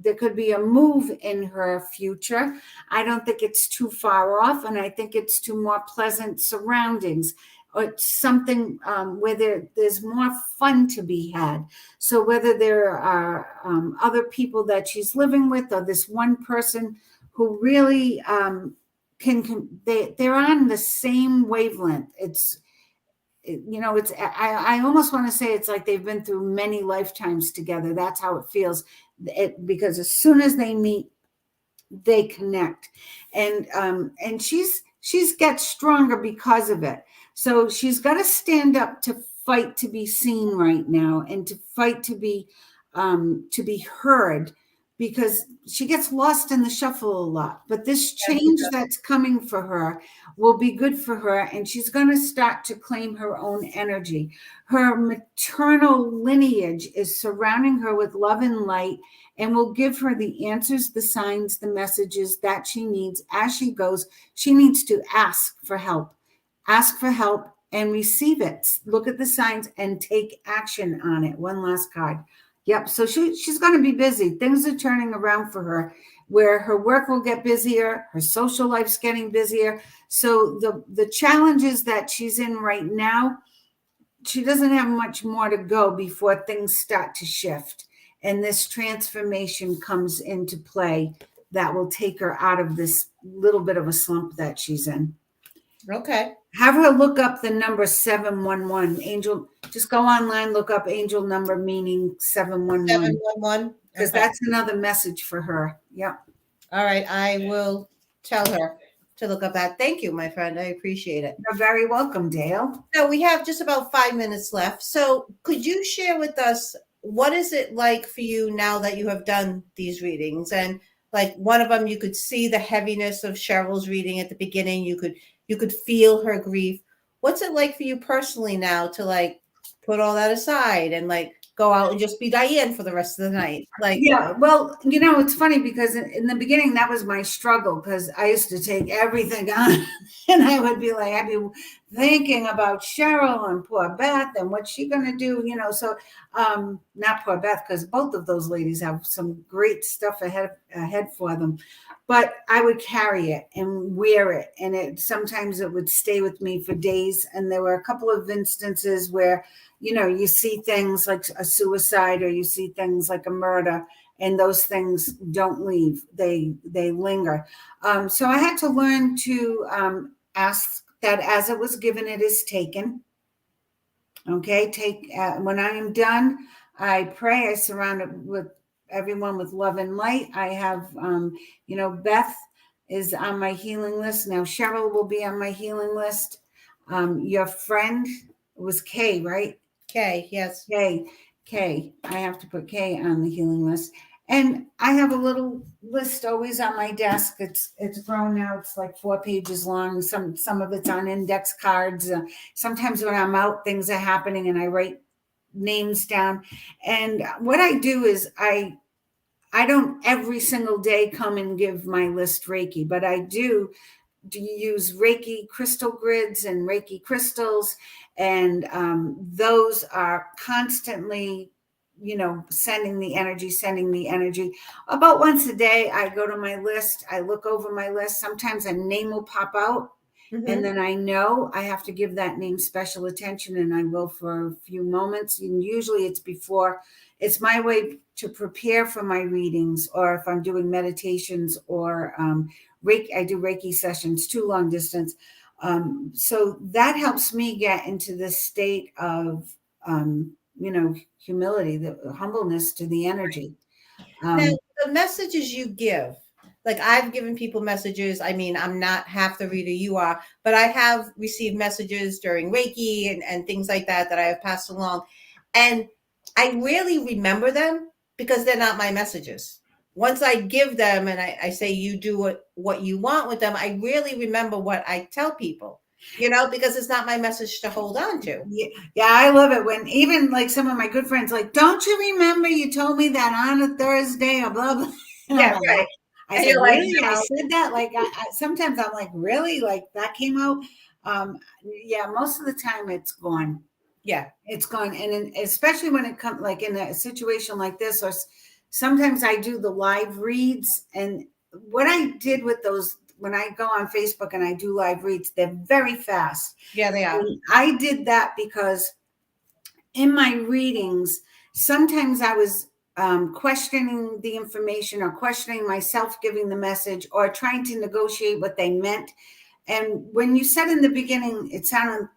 there could be a move in her future. I don't think it's too far off, and I think it's to more pleasant surroundings. Or it's something where there's more fun to be had. So whether there are other people that she's living with, or this one person who really they're on the same wavelength. I almost want to say it's like they've been through many lifetimes together. That's how it feels. Because as soon as they meet, they connect, and she's gets stronger because of it. So she's got to stand up to fight to be seen right now, and to fight to be heard, because she gets lost in the shuffle a lot. But this change that's coming for her will be good for her, and she's going to start to claim her own energy. Her maternal lineage is surrounding her with love and light, and will give her the answers, the signs, the messages that she needs as she goes. She needs to ask for help and receive it. Look at the signs and take action on it. One last card. Yep. So she's going to be busy. Things are turning around for her, where her work will get busier. Her social life's getting busier. So the challenges that she's in right now, she doesn't have much more to go before things start to shift. And this transformation comes into play that will take her out of this little bit of a slump that she's in. Okay. Have her look up the number 711. Angel, just go online, look up angel number meaning 711. 711. Because that's another message for her. Yep. All right. I will tell her to look up that. Thank you, my friend. I appreciate it. You're very welcome, Dale. So we have just about 5 minutes left. So could you share with us, what is it like for you now that you have done these readings? And like one of them, you could see the heaviness of Cheryl's reading at the beginning. You could feel her grief. What's it like for you personally now to like put all that aside and like go out and just be Diane for the rest of the night? Like, yeah, well, it's funny because in the beginning that was my struggle, because I used to take everything on and I would be like, I'd be thinking about Cheryl and poor Beth and what's she going to do, you know. So not poor Beth, because both of those ladies have some great stuff ahead for them, but I would carry it and wear it, and it sometimes it would stay with me for days. And there were a couple of instances where, you know, you see things like a suicide, or you see things like a murder, and those things don't leave, they linger. So I had to learn to ask that as it was given, it is taken. Okay, when I am done, I pray. I surround it with everyone with love and light. I have, you know, Beth is on my healing list now. Cheryl will be on my healing list. Your friend was Kay, right? Kay, yes. Kay. I have to put Kay on the healing list. And I have a little list always on my desk. It's grown now. It's like 4 pages long. Some of it's on index cards. Sometimes when I'm out, things are happening, and I write names down. And what I do is I don't every single day come and give my list Reiki, but I do use Reiki crystal grids and Reiki crystals, and those are constantly, you know, sending me energy. About once a day, I go to my list, I look over my list. Sometimes a name will pop out, and then I know I have to give that name special attention, and I will for a few moments. And usually it's my way to prepare for my readings, or if I'm doing meditations, or Reiki, I do Reiki sessions, too long distance. So that helps me get into this state of, you know, humility, the humbleness to the energy. Now, the messages you give, like I've given people messages. I mean, I'm not half the reader you are, but I have received messages during Reiki and things like that I have passed along. And I really remember them because they're not my messages. Once I give them and I say, you do what you want with them, I really remember what I tell people, you know, because it's not my message to hold on to. Yeah, I love it when even like some of my good friends, like, don't you remember you told me that on a Thursday or blah, blah. Yeah, right. I said, really? I said that? Like, sometimes I'm like, really? Like that came out? Yeah, most of the time it's gone. Yeah. It's gone. And especially when it comes like in a situation like this, or sometimes I do the live reads. And what I did with those, when I go on Facebook and I do live reads, they're very fast. Yeah, they are. And I did that because in my readings, sometimes I was questioning the information, or questioning myself giving the message, or trying to negotiate what they meant. And when you said in the beginning, it sounded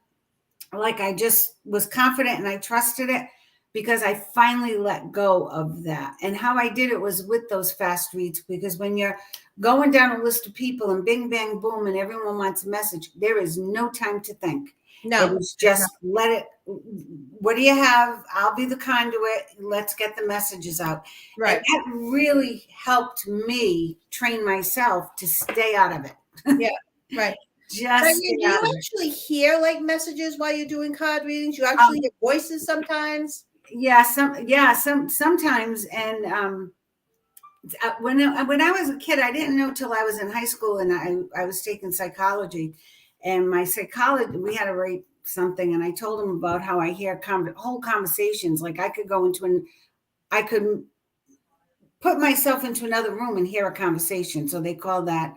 like I just was confident and I trusted it, because I finally let go of that. And how I did it was with those fast reads, because when you're going down a list of people and bing, bang, boom, and everyone wants a message, there is no time to think. No, it was just let it. What do you have? I'll be the conduit. Let's get the messages out. Right. And that really helped me train myself to stay out of it. Yeah, right. Just do you actually hear like messages while you're doing card readings? You actually hear voices sometimes? Yeah, sometimes. And when I was a kid, I didn't know till I was in high school, and I was taking psychology, and my psychology, we had to write something, and I told him about how I hear whole conversations. Like I could put myself into another room and hear a conversation. So they call that,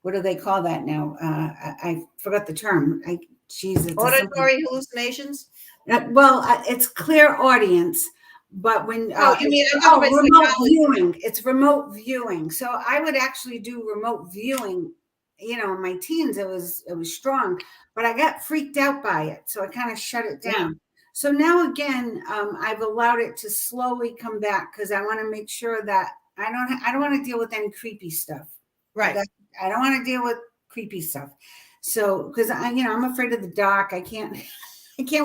what do they call that now? I forgot the term. Auditory hallucinations? Well, it's clear audience. But when you mean remote viewing, it's remote viewing. So I would actually do remote viewing. You know, in my teens, it was strong, but I got freaked out by it, so I kind of shut it down. Yeah. So now again, I've allowed it to slowly come back, because I want to make sure that I don't want to deal with any creepy stuff. Right. I don't want to deal with creepy stuff. So because I'm afraid of the dark. I can't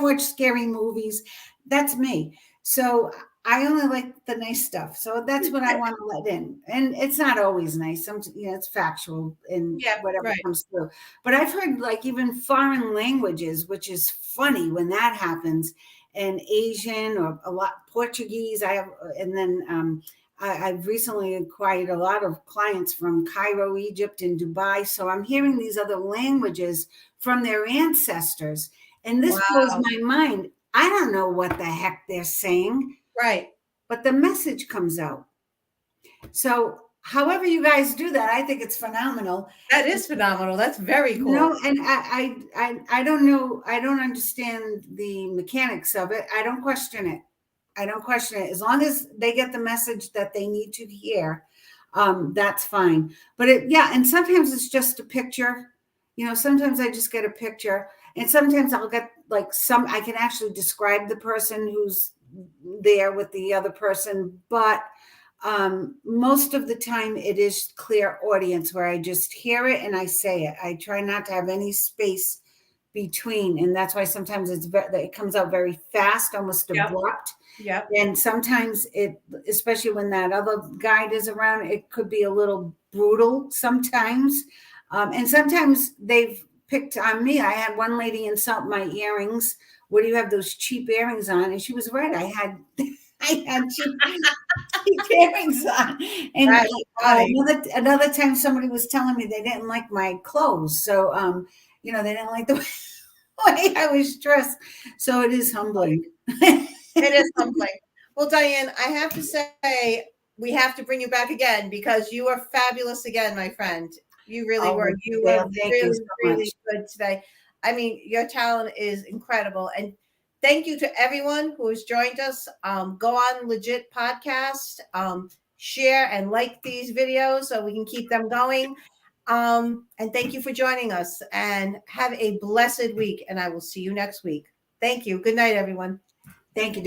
watch scary movies. That's me. So I only like the nice stuff. So that's what I want to let in. And it's not always nice. It's factual in whatever comes through. But I've heard like even foreign languages, which is funny when that happens, and Asian or a lot Portuguese. And then I've recently acquired a lot of clients from Cairo, Egypt, and Dubai. So I'm hearing these other languages from their ancestors. And this blows Wow. my mind. I don't know what the heck they're saying, Right. but the message comes out. So however you guys do that, I think it's phenomenal. That is phenomenal. That's very cool. No, and I don't know. I don't understand the mechanics of it. I don't question it. I don't question it. As long as they get the message that they need to hear, that's fine. But yeah, and sometimes it's just a picture. Sometimes I just get a picture, and sometimes I'll get like I can actually describe the person who's there with the other person, but most of the time it is clear audience where I just hear it and I say it. I try not to have any space between, and that's why sometimes it comes out very fast, almost abrupt. Yep. And sometimes especially when that other guide is around, it could be a little brutal sometimes. And sometimes they've picked on me. I had one lady insult my earrings. What do you have those cheap earrings on? And she was right. I had cheap earrings on. And another time somebody was telling me they didn't like my clothes. So, they didn't like the way I was dressed. So it is humbling. It is humbling. Well, Diane, I have to say, we have to bring you back again because you are fabulous again, my friend. You really were. You were really good today. I mean, your talent is incredible. And thank you to everyone who has joined us. Go on Legit Podcast, share and like these videos so we can keep them going. And thank you for joining us and have a blessed week. And I will see you next week. Thank you. Good night, everyone. Thank you.